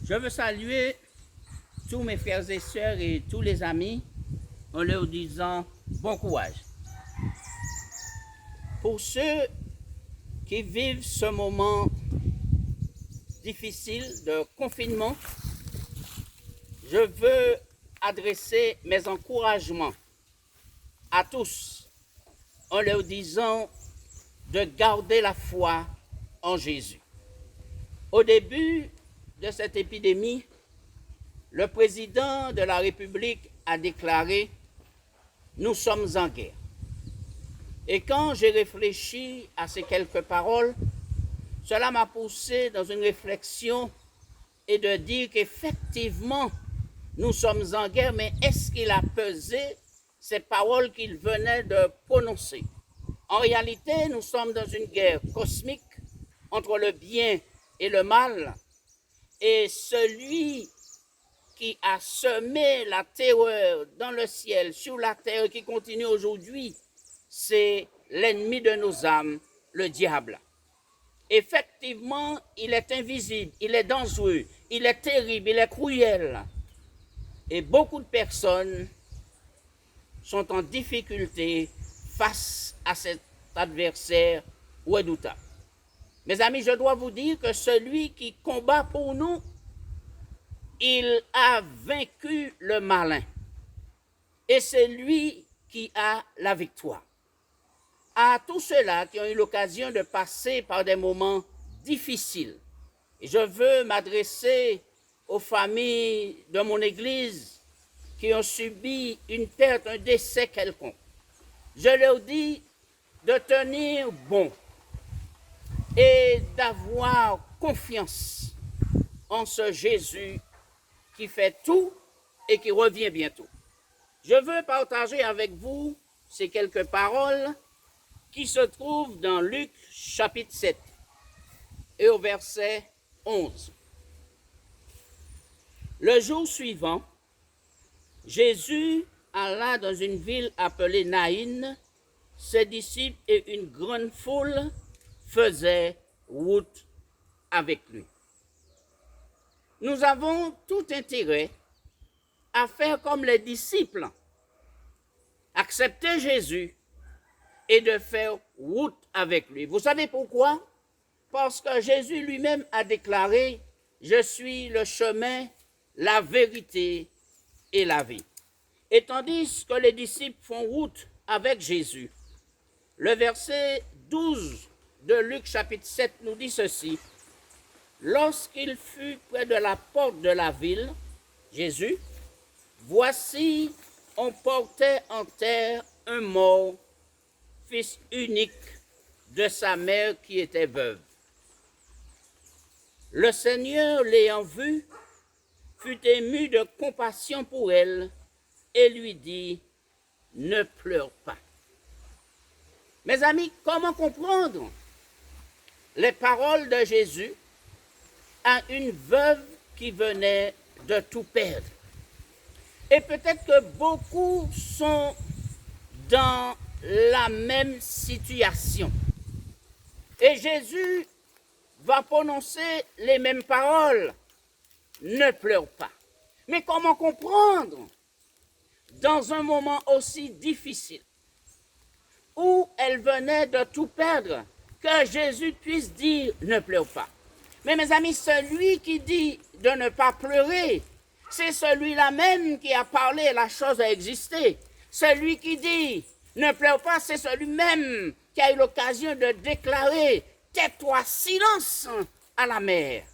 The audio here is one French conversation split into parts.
Je veux saluer tous mes frères et sœurs et tous les amis en leur disant bon courage. Pour ceux qui vivent ce moment difficile de confinement, je veux adresser mes encouragements à tous en leur disant de garder la foi en Jésus. Au début de cette épidémie, le président de la République a déclaré « Nous sommes en guerre ». Et quand j'ai réfléchi à ces quelques paroles, cela m'a poussé dans une réflexion et de dire qu'effectivement, nous sommes en guerre, mais est-ce qu'il a pesé ces paroles qu'il venait de prononcer? En réalité, nous sommes dans une guerre cosmique entre le bien et le mal, et celui qui a semé la terreur dans le ciel, sur la terre, qui continue aujourd'hui, c'est l'ennemi de nos âmes, le diable. Effectivement, il est invisible, il est dangereux, il est terrible, il est cruel. Et beaucoup de personnes sont en difficulté face à cet adversaire redoutable. Mes amis, je dois vous dire que celui qui combat pour nous, il a vaincu le malin. Et c'est lui qui a la victoire. À tous ceux-là qui ont eu l'occasion de passer par des moments difficiles, et je veux m'adresser aux familles de mon Église qui ont subi une perte, un décès quelconque. Je leur dis de tenir bon et d'avoir confiance en ce Jésus qui fait tout et qui revient bientôt. Je veux partager avec vous ces quelques paroles qui se trouvent dans Luc chapitre 7 et au verset 11. Le jour suivant, Jésus alla dans une ville appelée Naïn. Ses disciples et une grande foule faisaient route avec lui. Nous avons tout intérêt à faire comme les disciples, accepter Jésus et de faire route avec lui. Vous savez pourquoi? Parce que Jésus lui-même a déclaré « Je suis le chemin, la vérité et la vie ». Et tandis que les disciples font route avec Jésus, le verset 12 de Luc chapitre 7 nous dit ceci. Lorsqu'il fut près de la porte de la ville, Jésus, voici, on portait en terre un mort, fils unique de sa mère qui était veuve. Le Seigneur, l'ayant vu, fut ému de compassion pour elle et lui dit, ne pleure pas. Mes amis, comment comprendre les paroles de Jésus à une veuve qui venait de tout perdre? Et peut-être que beaucoup sont dans la même situation. Et Jésus va prononcer les mêmes paroles. Ne pleure pas. Mais comment comprendre dans un moment aussi difficile où elle venait de tout perdre, que Jésus puisse dire « ne pleure pas ». Mais mes amis, celui qui dit de ne pas pleurer, c'est celui-là même qui a parlé, la chose a existé. Celui qui dit « ne pleure pas », c'est celui-même qui a eu l'occasion de déclarer « tais-toi, silence » à la mer.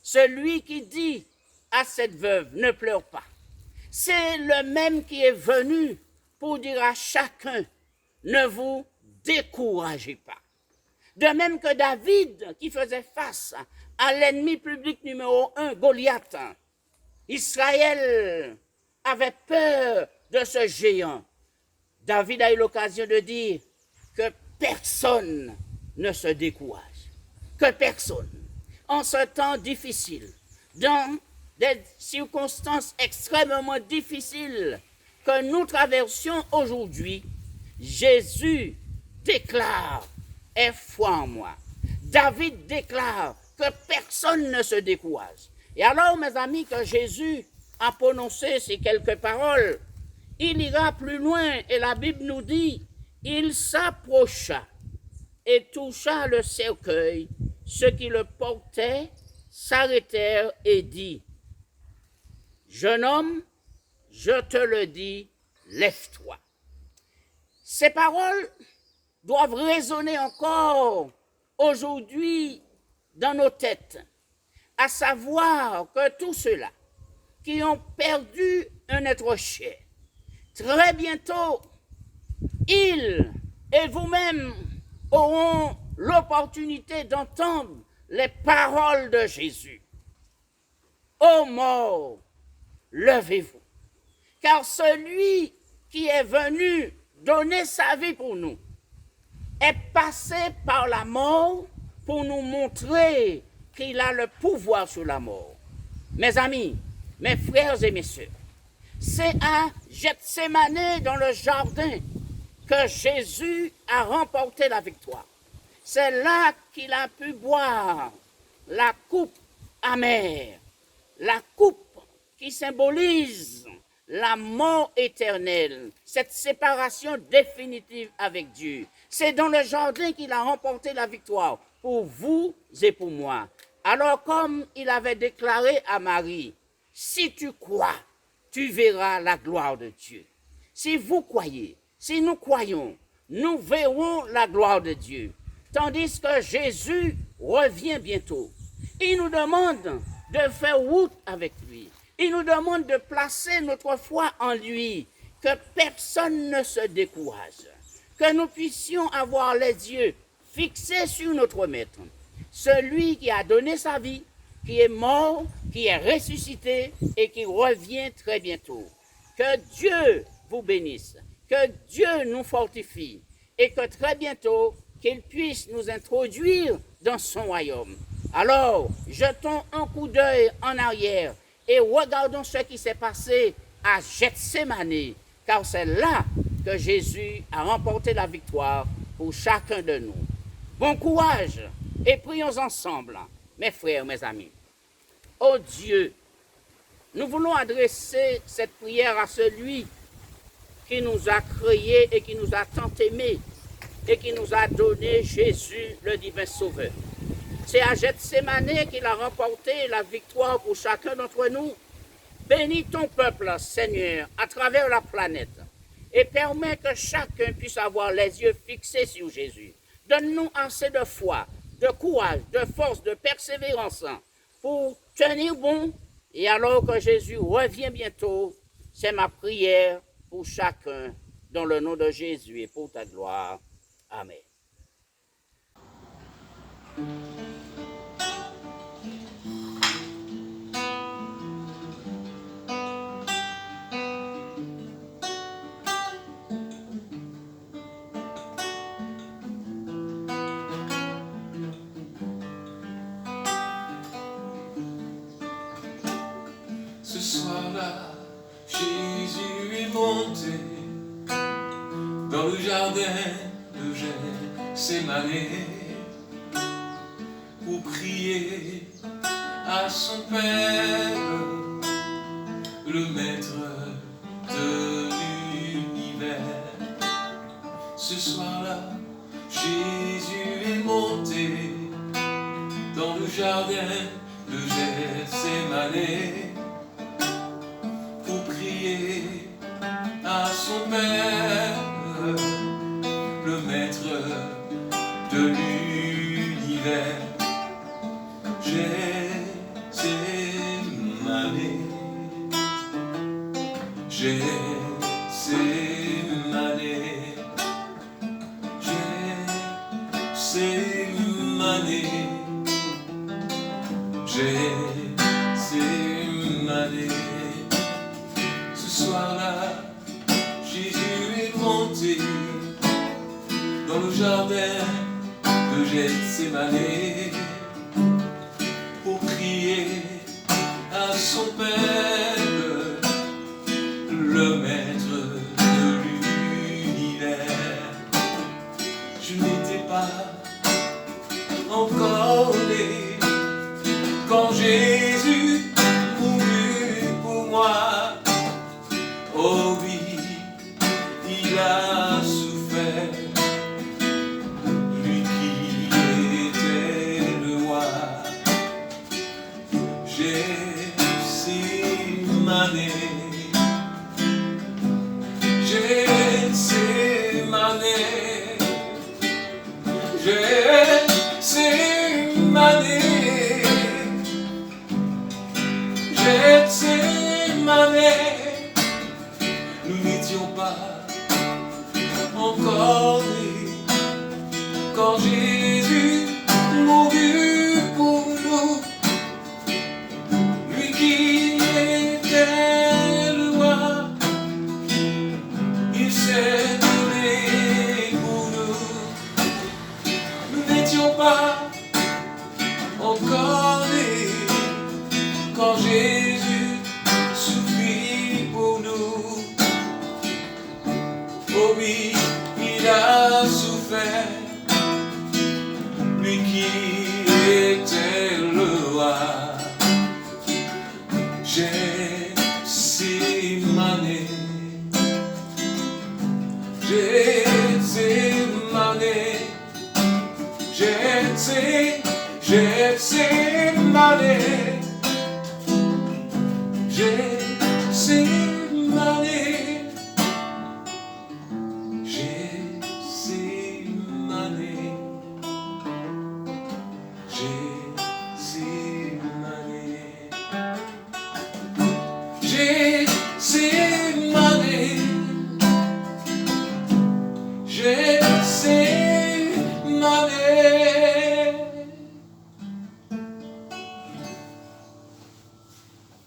Celui qui dit à cette veuve « ne pleure pas », c'est le même qui est venu pour dire à chacun ne vous découragez pas. De même que David, qui faisait face à l'ennemi public numéro 1, Goliath, Israël avait peur de ce géant. David a eu l'occasion de dire que personne ne se décourage. Que personne. En ce temps difficile, dans des circonstances extrêmement difficiles que nous traversions aujourd'hui, Jésus déclare « Aie foi en moi ». David déclare que personne ne se décourage. Et alors, mes amis, que Jésus a prononcé ces quelques paroles, il ira plus loin et la Bible nous dit, il s'approcha et toucha le cercueil. Ceux qui le portaient s'arrêtèrent et dit, jeune homme, je te le dis, lève-toi. Ces paroles doivent résonner encore aujourd'hui dans nos têtes, à savoir que tous ceux-là qui ont perdu un être cher, très bientôt, ils et vous-même auront l'opportunité d'entendre les paroles de Jésus. Ô mort, levez-vous, car celui qui est venu donner sa vie pour nous est passé par la mort pour nous montrer qu'il a le pouvoir sur la mort. Mes amis, mes frères et mes sœurs, c'est à Gethsémani dans le jardin que Jésus a remporté la victoire. C'est là qu'il a pu boire la coupe amère, la coupe qui symbolise la mort éternelle, cette séparation définitive avec Dieu. C'est dans le jardin qu'il a remporté la victoire pour vous et pour moi. Alors comme il avait déclaré à Marie, si tu crois, tu verras la gloire de Dieu. Si vous croyez, si nous croyons, nous verrons la gloire de Dieu. Tandis que Jésus revient bientôt. Il nous demande de faire route avec lui. Il nous demande de placer notre foi en lui, que personne ne se décourage, que nous puissions avoir les yeux fixés sur notre Maître, celui qui a donné sa vie, qui est mort, qui est ressuscité et qui revient très bientôt. Que Dieu vous bénisse, que Dieu nous fortifie et que très bientôt, qu'il puisse nous introduire dans son royaume. Alors, jetons un coup d'œil en arrière et regardons ce qui s'est passé à Gethsémani, car c'est là que Jésus a remporté la victoire pour chacun de nous. Bon courage et prions ensemble, mes frères, mes amis. Oh Dieu, nous voulons adresser cette prière à celui qui nous a créés et qui nous a tant aimés et qui nous a donné Jésus, le divin Sauveur. C'est à Gethsémani qu'il a remporté la victoire pour chacun d'entre nous. Bénis ton peuple, Seigneur, à travers la planète et permets que chacun puisse avoir les yeux fixés sur Jésus. Donne-nous assez de foi, de courage, de force, de persévérance pour tenir bon. Et alors que Jésus revient bientôt, c'est ma prière pour chacun, dans le nom de Jésus et pour ta gloire. Amen. Ce soir-là, Jésus est monté dans le jardin de Gethsémani pour prier à son Père, le Maître de l'univers. Ce soir-là, Jésus est monté dans le jardin de Gethsémani pour prier à son Père, le Maître de l'univers. Gethsémani, Gethsémani, Gethsémani, Gethsémani. Ce soir-là, Jésus est monté dans le jardin de Gethsémani pour prier à son Père, le Maître de l'univers. Je n'étais pas encore né quand Jésus Oh oui, il a souffert, lui qui était le roi. Gethsémané, Gethsémané, Gethsémané, Gethsémané. Nous n'étions pas encore nés quand Jésus mourut pour nous. Lui qui était le roi, il s'est donné pour nous. Nous n'étions pas encore nés quand Jésus souffrit pour nous. Oh oui, il a souffert, lui qui était le roi. Gethsémané, Gethsémané, Gethsémané, Gethsémané.